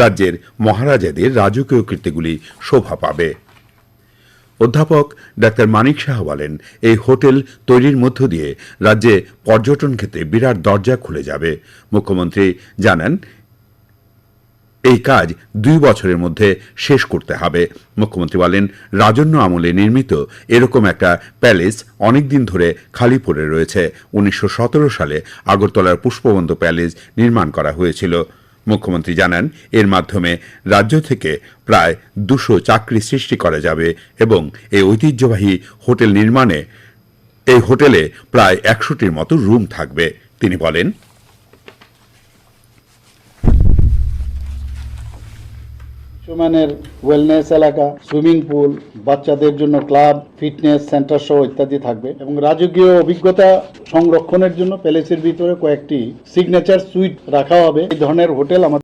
রাজ্যের মহারাজাদের রাজকীয় কীর্তিগুলি শোভা পাবে। অধ্যাপক ডাক্তার মানিক সাহা বলেন, এই হোটেল তৈরির মধ্য দিয়ে রাজ্যে পর্যটন ক্ষেত্রে বিরাট দরজা খুলে যাবে। মুখ্যমন্ত্রী জানান, এই কাজ 2 বছরের মধ্যে শেষ করতে হবে। মুখ্যমন্ত্রী বলেন, রাজন্য আমলে নির্মিত এরকম একটা প্যালেস অনেকদিন ধরে খালি পড়ে রয়েছে। 1917 সালে আগরতলার পুষ্পবন্ত প্যালেস নির্মাণ করা হয়েছিল। মুখ্যমন্ত্রী জানান, এর মাধ্যমে রাজ্য থেকে প্রায় 200 চাকরি সৃষ্টি করা যাবে এবং এই ঐতিহ্যবাহী হোটেল নির্মাণে এই হোটেলে প্রায় 100টির মতো রুম থাকবে। তিনি বলেন, বিশ্বমানের ওয়েলনেস এলাকা, সুইমিং পুল, বাচ্চাদের জন্য ক্লাব, ফিটনেস সেন্টার সহ ইত্যাদি থাকবে এবং রাজকীয় অভিজ্ঞতা সংরক্ষণের জন্য প্যালেসের ভিতরে কয়েকটি সিগনেচার সুইট রাখা হবে। এই ধরনের হোটেল আমাদের